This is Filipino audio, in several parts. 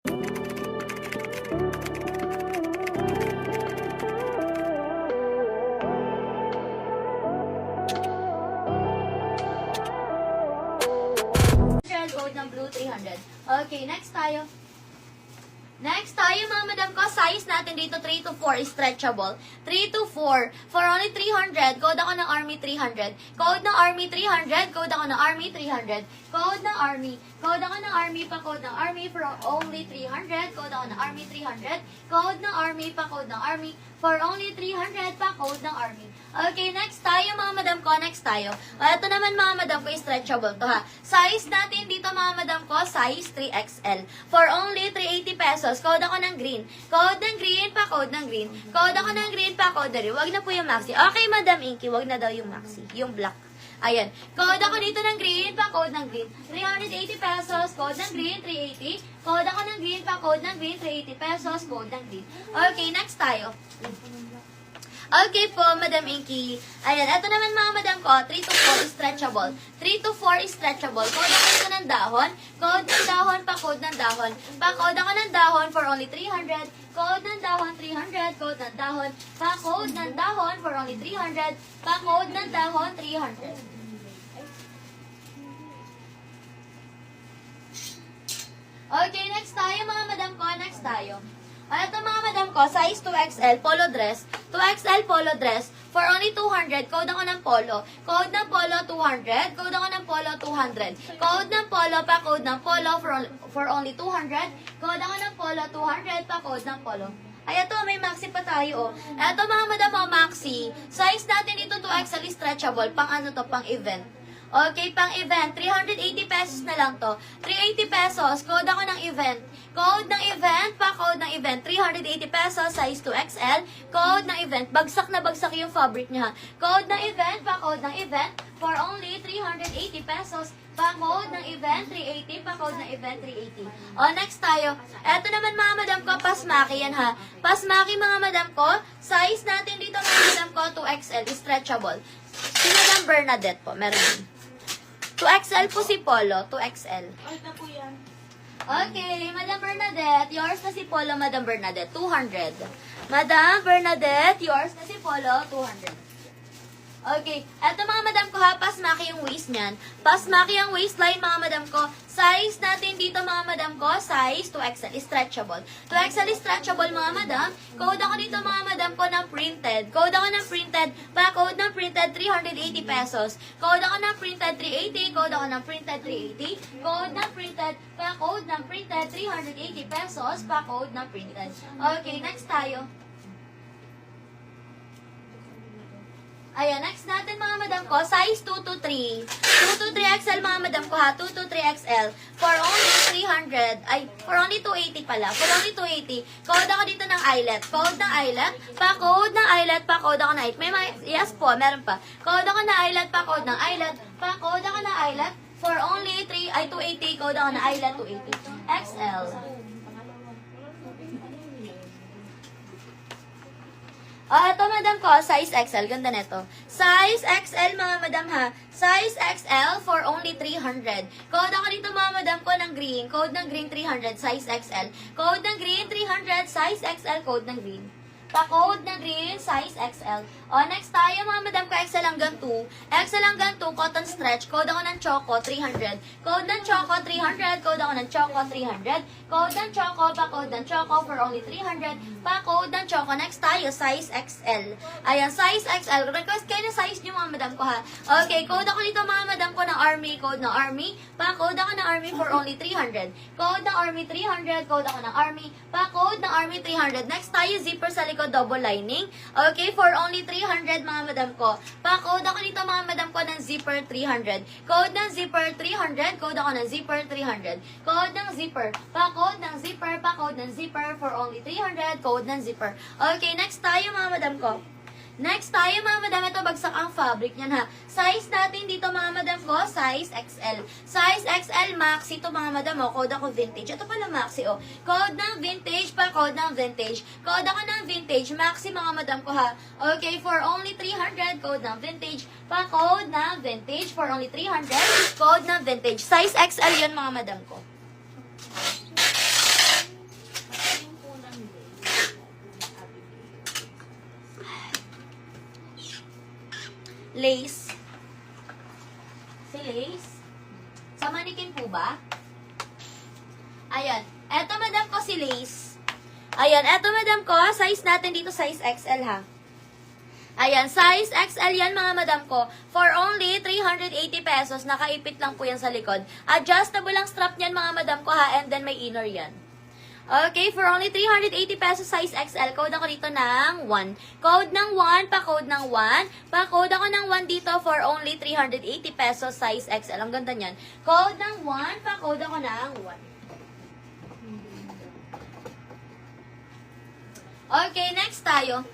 Code ng blue 300. Okay, next tayo. Next tayo mga madam ko, size natin dito 3 to 4 stretchable. 3 to 4 for only 300. Code ako ng Army 300. Code ng Army 300. Code ako ng Army 300. Code ng Army. Code ako ng Army pa code ng Army for only 300. Code ako ng Army 300. Code ng Army pa code ng Army for only 300 pa code ng Army. Okay, next tayo mga madam ko, next tayo. Ito naman mga madam ko, stretchable to ha. Size natin dito mga madam ko, size 3XL. For only 380 pesos. Code ako ng green. Code ng green pa code ng green. Code ako ng green pa code ng green. Wag na po yung maxi. Okay, Madam Inky, wag na daw yung maxi. Yung black. Ayan. Code ako dito ng green pa code ng green. 380 pesos. Code ng green, 380. Code ako ng green pa code ng green, 380 pesos. Code ng green. Okay, next tayo. Okay po, Madam Inky. Ayan, ito naman mga madam ko, 3 to 4 stretchable. 3 to 4 stretchable. Code ako dito ng dahon. Code ng dahon, pa-code ng dahon. Pa-code ako ng dahon for only 300. Code ng dahon, 300. Code ng dahon. Pa-code ng dahon for only 300. Pa-code ng dahon, 300. Okay, next tayo mga madam ko, next tayo. Ito mga madam ko, size 2XL, polo dress. 2XL polo dress for only 200. Code ako ng polo. Code ng polo 200. Code ako ng polo 200. Code ng polo pa code ng polo for only 200. Code ako ng polo 200 pa code ng polo. Ay, ito, may maxi pa tayo. Ito mga madam ko, maxi. Size natin dito 2XL stretchable. Pang ano to, pang event. Okay, pang event, 380 pesos na lang to. 380 pesos, code ako ng event. Code ng event, pa code ng event, 380 pesos, size 2XL. Code ng event, bagsak na bagsak yung fabric niya. Code ng event, pa code ng event, for only 380 pesos. Pa code ng event, 380, pa code ng event, 380. O, next tayo. Eto naman mga madam ko, pasmaki yan ha. Pasmaki mga madam ko, size natin dito mga madam ko, 2XL, stretchable. Si Madam Bernadette po, meron din. 2XL po si Polo, 2XL. Okay, Madam Bernadette, yours na si Polo, Madam Bernadette, 200. Madam Bernadette, yours na si Polo, 200. Okay, eto mga madam ko ha, pasmaki yung waist niyan. Pasmaki ang waistline mga madam ko. Size natin dito mga madam ko, size 2XL, stretchable. 2XL stretchable mga madam. Code ako dito mga madam ko ng printed. Code ako ng printed, pa code ng printed 380 pesos. Code ako ng printed 380, code ako ng printed 380. Code ng printed, pa code ng printed 380 pesos, pa code ng printed. Okay, next tayo. Ayan, next natin mga madam ko, size 2 to 3. 2 to 3 XL mga madam ko ha, 2 to 3 XL. For only 300, for only 280 pala. For only 280. Code ako dito ng eyelet. Code ng eyelet, pa-code ng eyelet, pa-code ako ng eyelet. Yes po, meron pa. Code ako ng eyelet, pa-code ng eyelet, pa-code ako ng eyelet. For only 280, code ako ng eyelet, 280. XL. Ito madam ko, size XL. Ganda nito. Size XL mga madam ha. Size XL for only 300. Code ako dito mga madam ko ng green. Code ng green 300, size XL. Code ng green 300, size XL, code ng green. Pa-code ng green, size XL. O, next tayo mga madam ko, XL hanggang 2. XL hanggang 2, cotton stretch. Code ako ng Choco, 300. Code ng Choco, 300. Code ako ng Choco, 300. Code ng Choco, pa-code ng Choco for only 300. Pa-code ng Choco. Next tayo, size XL. Ayan, size XL. Request kayo na size nyo mga madam ko ha. Okay, code ako dito mga madam ko ng Army. Code ng Army. Pa-code ako ng Army for only 300. Code ng Army 300. Code ako ng Army. Pa-code ng Army 300. Next tayo, zipper sa likod, double lining. Okay, for only 300 mga madam ko. Pa-code ako dito mga madam ko ng zipper 300. Code ng zipper 300. Code ako ng zipper 300. Code ng zipper. Pa-code ng zipper. Pa-code ng zipper for only 300. Code ng zipper. Okay, next tayo mga madam ko. Next tayo mga madam, ito bagsak ang fabric niyan ha. Size natin dito mga madam ko, size XL. Size XL maxi ito mga madam o, code ako vintage. Ito pala maxi o. Code ng vintage pa, code ng vintage. Code ako ng vintage, maxi mga madam ko ha. Okay, for only 300, code ng vintage. Pa, code ng vintage for only 300, code ng vintage. Size XL yun mga madam ko. Lace. Si Lace. Sa manikin po ba? Ayan. Eto, madam ko, si Lace. Ayan. Eto, madam ko. Size natin dito, size XL, ha? Ayan. Size XL yan, mga madam ko. For only 380 pesos. Nakaipit lang po yan sa likod. Adjustable ang strap niyan, mga madam ko, ha? And then, may inner yan. Okay, for only 380 pesos, size XL, code ako dito ng 1. Code ng 1, pa-code ng 1. Pa-code ako ng 1 dito for only 380 pesos, size XL. Ang ganda niyan. Code ng 1, pa-code ako ng 1. Okay, next tayo.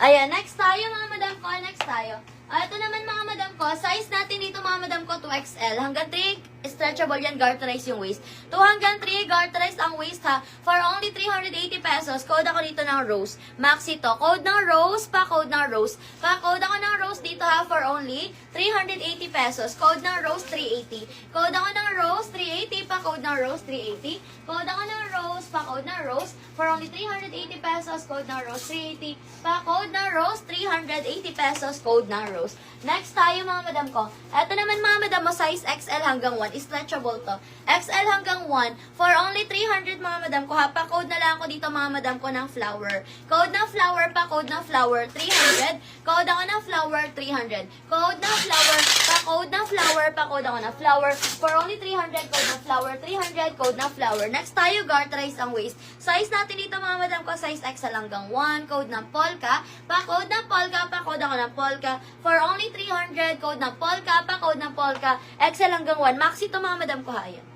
Ayan, next tayo, mga madam ko. Next tayo. Ito naman, mga madam ko, size natin dito, mga madam ko, 2XL. Hanggang 3, stretchable yan, garterized yung waist. 2 hanggang 3, garterized ang waist, ha. For only 380 pesos, code ako dito ng Rose. Maxi to. Code ng Rose, pa-code ng Rose. Pa-code ako ng Rose dito, ha, for only 380 pesos. Code ng Rose, 380. Code ako ng Rose, 380. Pa-code ng Rose, 380. Code ako ng Rose, pa-code ng Rose. For only 380 pesos, code ng Rose, 380. Pa-code ng Rose, 380 pesos, code ng Rose. Next tayo, mga madam ko. Ito naman, mga madam mo, size XL hanggang 1. Stretchable to. XL hanggang 1. For only 300, mga madam ko, ha. Pa-code na lang ako dito, mga madam ko, ng flower. Code ng flower, pa-code ng flower, 300. Code ako ng flower, 300. Code ng flower, pa-code ng flower, pa-code ako ng flower. For only 300, code ng flower, 300. Code ng flower. Next tayo, garterize ang waist. Size natin dito, mga madam ko, size XL hanggang 1. Code ng polka. Pa-code ng polka, pa-code ako ng polka. For only 300, code ng polka, pa-code ng polka, XL hanggang 1. Maxi to, mga madam ko, ha. Ayan.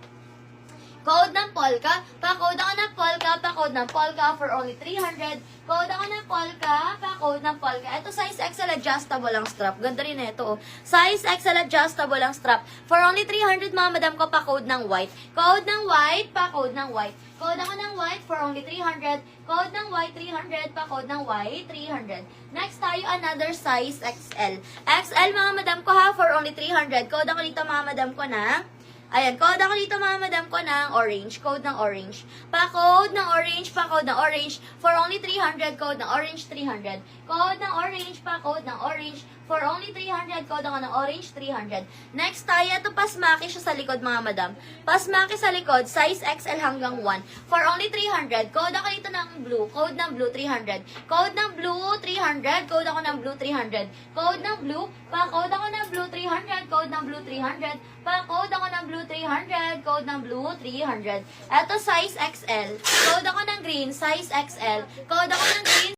Code ng polka, pa-code ako ng polka, pa-code ng polka, for only 300. Code ako ng polka, pa-code ng polka. Ito, size XL, adjustable ang strap. Ganda rin ito, oh. Size XL, adjustable ang strap. For only 300, mga madam ko, pa-code ng white. Code ng white, pa-code ng white. Code ako ng white for only 300. Code ng white, 300. Pa-code ng white, 300. Next tayo, another size XL. XL, mga madam ko, ha, for only 300. Code ako dito, mga madam ko, na ayan, code ako dito, mga madam ko, ng orange. Code ng orange. Pa-code ng orange, pa-code ng orange. For only 300, code ng orange, 300. Code ng orange, pa-code ng orange. For only 300, code ako ng orange, 300. Next tayo, ito pasmaki siya sa likod, mga madam. Pasmaki sa likod, size XL hanggang 1. For only 300, code ako dito ng blue. Code ng blue, 300. Code ng blue, 300. Code ako ng blue, 300. Code ng blue, pa-code ako ng blue, 300. Code ng blue, 300. Pa-code ako ng blue, 300. Code ng blue, 300. Ito, size XL. Code ako ng green, size XL. Code ako ng green,